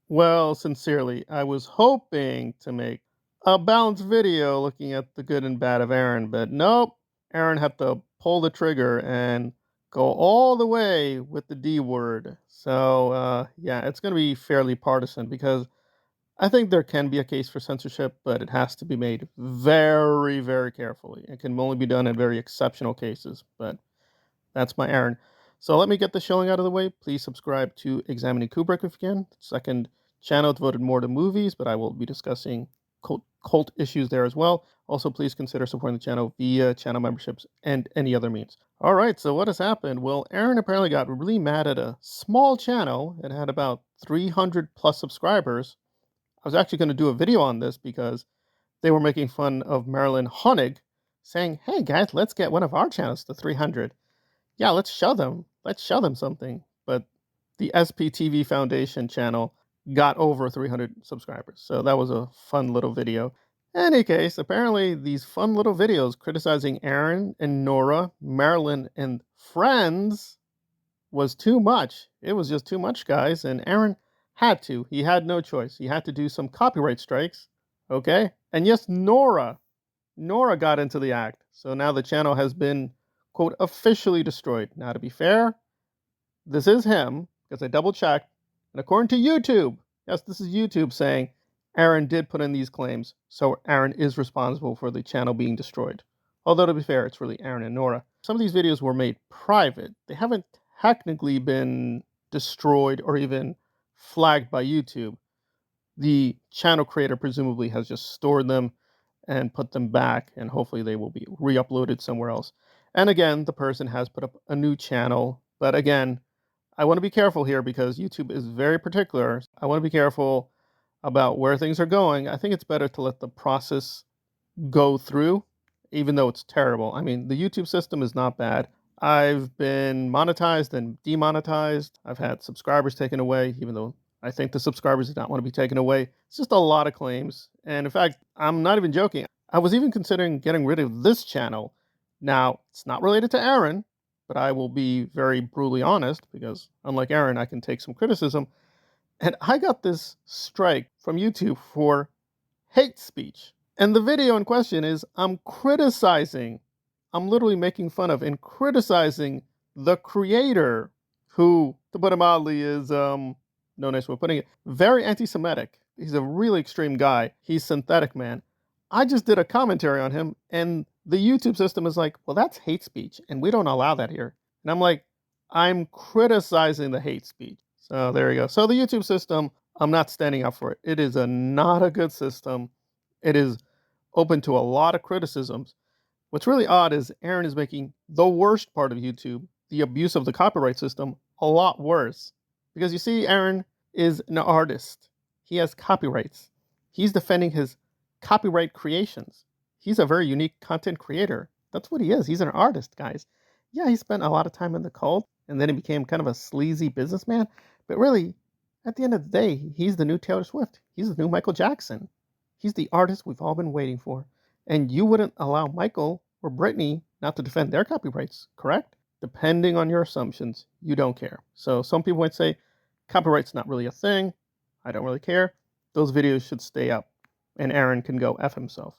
Well, sincerely, I was hoping to make a balanced video looking at the good and bad of Aaron, but nope. Aaron had to pull the trigger and go all the way with the D word. So, yeah, it's going to be fairly partisan because I think there can be a case for censorship, but it has to be made very, very carefully. It can only be done in very exceptional cases, but that's my Aaron. So let me get the shilling out of the way. Please subscribe to Examining Kubrick if you can. Second channel devoted more to movies, but I will be discussing cult issues there as well. Also, please consider supporting the channel via channel memberships and any other means. All right, so what has happened? Well, Aaron apparently got really mad at a small channel. It had about 300 plus subscribers. I was actually going to do a video on this because they were making fun of Marilyn Honig, saying, "Hey guys, let's get one of our channels to 300. Yeah, let's show them. Let's show them something." But the SPTV Foundation channel got over 300 subscribers. So that was a fun little video. In any case, apparently these fun little videos criticizing Aaron and Nora, Marilyn, and friends was too much. It was just too much, guys. And Aaron had to. He had no choice. He had to do some copyright strikes. Okay? And yes, Nora got into the act. So now the channel has been, quote, officially destroyed. Now, to be fair, this is him, because I double checked. And according to YouTube, yes, this is YouTube saying Aaron did put in these claims. So Aaron is responsible for the channel being destroyed. Although, to be fair, it's really Aaron and Nora. Some of these videos were made private. They haven't technically been destroyed or even flagged by YouTube. The channel creator presumably has just stored them and put them back, and hopefully they will be re-uploaded somewhere else. And again, the person has put up a new channel, but again, I want to be careful here because YouTube is very particular. I want to be careful about where things are going. I think it's better to let the process go through, even though it's terrible. I mean, the YouTube system is not bad. I've been monetized and demonetized. I've had subscribers taken away, even though I think the subscribers did not want to be taken away. It's just a lot of claims. And in fact, I'm not even joking. I was even considering getting rid of this channel. Now, it's not related to Aaron, but I will be very brutally honest because unlike Aaron, I can take some criticism. And I got this strike from YouTube for hate speech. And the video in question is I'm literally making fun of and criticizing the creator, who, to put it mildly, is, no nice way of putting it, very anti-Semitic. He's a really extreme guy. He's synthetic, man. I just did a commentary on him, and the YouTube system is like, well, that's hate speech, and we don't allow that here. And I'm like, I'm criticizing the hate speech. So there you go. So the YouTube system, I'm not standing up for it. It is not a good system. It is open to a lot of criticisms. What's really odd is Aaron is making the worst part of YouTube, the abuse of the copyright system, a lot worse. Because you see, Aaron is an artist. He has copyrights. He's defending his copyright creations. He's a very unique content creator. That's what he is. He's an artist, guys. Yeah, he spent a lot of time in the cult, and then he became kind of a sleazy businessman. But really, at the end of the day, he's the new Taylor Swift. He's the new Michael Jackson. He's the artist we've all been waiting for. And you wouldn't allow Michael or Britney not to defend their copyrights, correct? Depending on your assumptions, you don't care. So some people might say, copyright's not really a thing. I don't really care. Those videos should stay up, and Aaron can go F himself.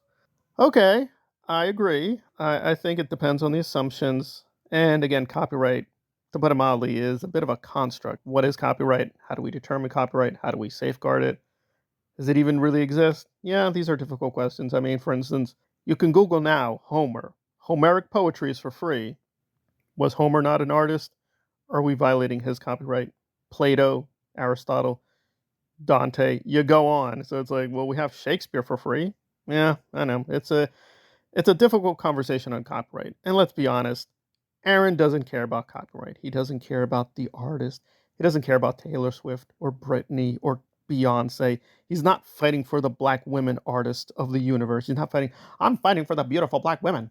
Okay, I agree. I think it depends on the assumptions. And again, copyright, to put it mildly, is a bit of a construct. What is copyright? How do we determine copyright? How do we safeguard it? Does it even really exist? Yeah, these are difficult questions. I mean, for instance, you can Google now, Homer. Homeric poetry is for free. Was Homer not an artist? Are we violating his copyright? Plato, Aristotle, Dante, you go on. So it's like, well, we have Shakespeare for free. Yeah, I know. It's a difficult conversation on copyright. And let's be honest, Aaron doesn't care about copyright. He doesn't care about the artist. He doesn't care about Taylor Swift or Britney or Beyonce. He's not fighting for the black women artists of the universe. He's not fighting, I'm fighting for the beautiful black women.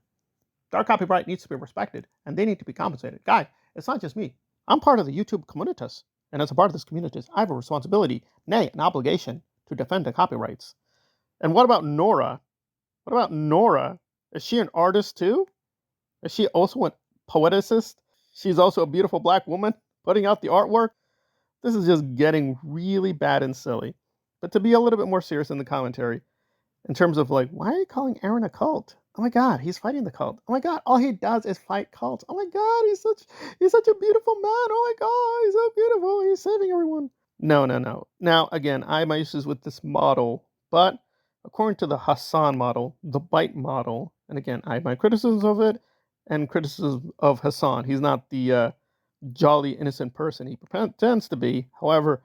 Their copyright needs to be respected, and they need to be compensated. Guy, it's not just me. I'm part of the YouTube communitas, and as a part of this community, I have a responsibility, nay, an obligation, to defend the copyrights. And what about Nora? What about Nora? Is she an artist too? Is she also a poeticist? She's also a beautiful black woman putting out the artwork? This is just getting really bad and silly. But to be a little bit more serious in the commentary, in terms of like, why are you calling Aaron a cult? Oh my God, he's fighting the cult. Oh my God, all he does is fight cults. Oh my God, he's such a beautiful man. Oh my God, he's so beautiful. He's saving everyone. No, no, no. Now again, I have my issues with this model, but according to the Hassan model, the bite model, and again, I have my criticisms of it and criticism of Hassan. He's not the jolly innocent person he pretends to be. However,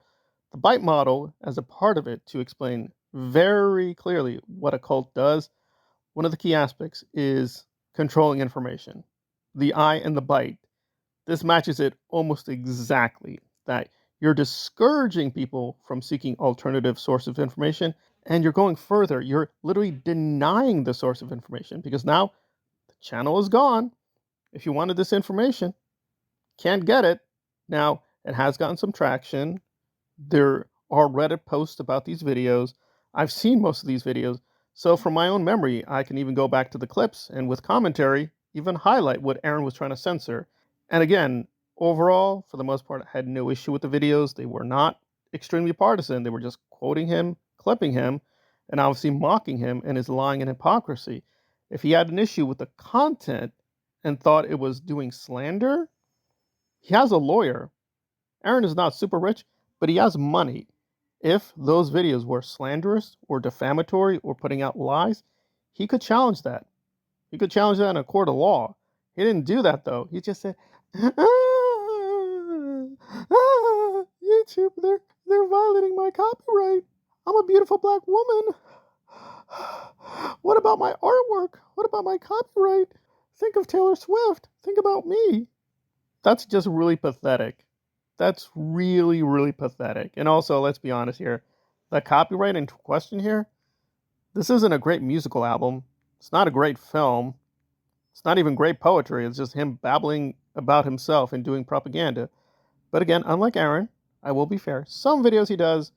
the bite model, as a part of it, to explain very clearly what a cult does, one of the key aspects is controlling information. The eye and the bite. This matches it almost exactly. That you're discouraging people from seeking alternative sources of information, and you're going further. You're literally denying the source of information because now the channel is gone. If you wanted this information, can't get it. Now, it has gotten some traction. There are Reddit posts about these videos. I've seen most of these videos. So from my own memory, I can even go back to the clips and with commentary, even highlight what Aaron was trying to censor. And again, overall, for the most part, I had no issue with the videos. They were not extremely partisan. They were just quoting him, clipping him, and obviously mocking him and his lying and hypocrisy. If he had an issue with the content and thought it was doing slander, he has a lawyer. Aaron is not super rich, but he has money. If those videos were slanderous or defamatory or putting out lies, he could challenge that. He could challenge that in a court of law. He didn't do that though. He just said, YouTube, they're violating my copyright. I'm a beautiful black woman. What about my artwork? What about my copyright? Think of Taylor Swift. Think about me. That's just really pathetic. That's really, really pathetic. And also, let's be honest here, the copyright in question here, this isn't a great musical album. It's not a great film. It's not even great poetry. It's just him babbling about himself and doing propaganda. But again, unlike Aaron, I will be fair. Some videos he does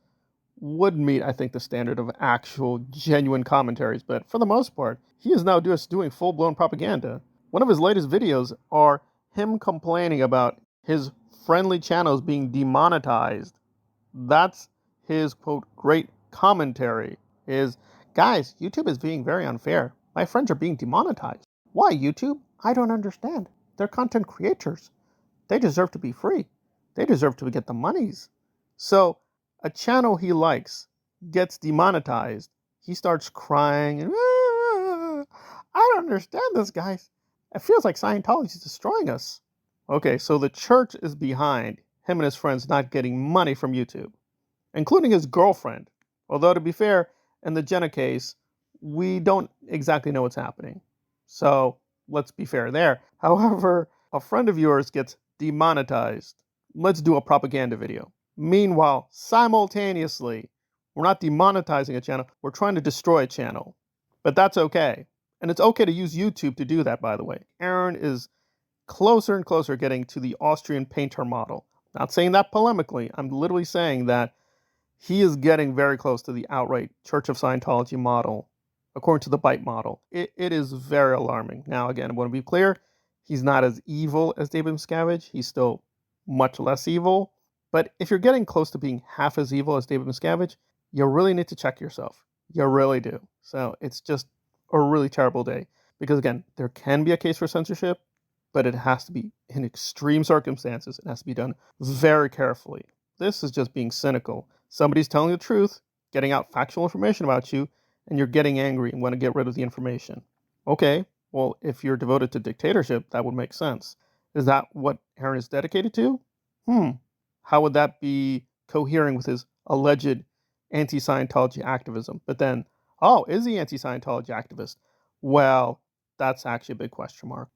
would meet, I think, the standard of actual, genuine commentaries. But for the most part, he is now just doing full-blown propaganda. One of his latest videos are him complaining about his friendly channels being demonetized. That's his, quote, great commentary. Is, guys, YouTube is being very unfair. My friends are being demonetized. Why, YouTube? I don't understand. They're content creators. They deserve to be free. They deserve to get the monies. So, a channel he likes gets demonetized. He starts crying and, I don't understand this, guys. It feels like Scientology is destroying us. Okay, so the church is behind him and his friends not getting money from YouTube, including his girlfriend. Although, to be fair, in the Jenna case, we don't exactly know what's happening. So, let's be fair there. However, a friend of yours gets demonetized. Let's do a propaganda video. Meanwhile, simultaneously, we're not demonetizing a channel, we're trying to destroy a channel. But that's okay. And it's okay to use YouTube to do that, by the way. Aaron is closer and closer getting to the Austrian painter model. Not saying that polemically. I'm literally saying that he is getting very close to the outright Church of Scientology model, according to the bite model. It is very alarming. Now, again I want to be clear. He's not as evil as David Miscavige. He's still much less evil. But if you're getting close to being half as evil as David Miscavige, you really need to check yourself. You really do. So it's just a really terrible day. Because again, there can be a case for censorship, but it has to be in extreme circumstances. It has to be done very carefully. This is just being cynical. Somebody's telling the truth, getting out factual information about you, and you're getting angry and want to get rid of the information. Okay, well, if you're devoted to dictatorship, that would make sense. Is that what Aaron is dedicated to? How would that be cohering with his alleged anti-Scientology activism? But then, is he anti-Scientology activist? Well, that's actually a big question mark.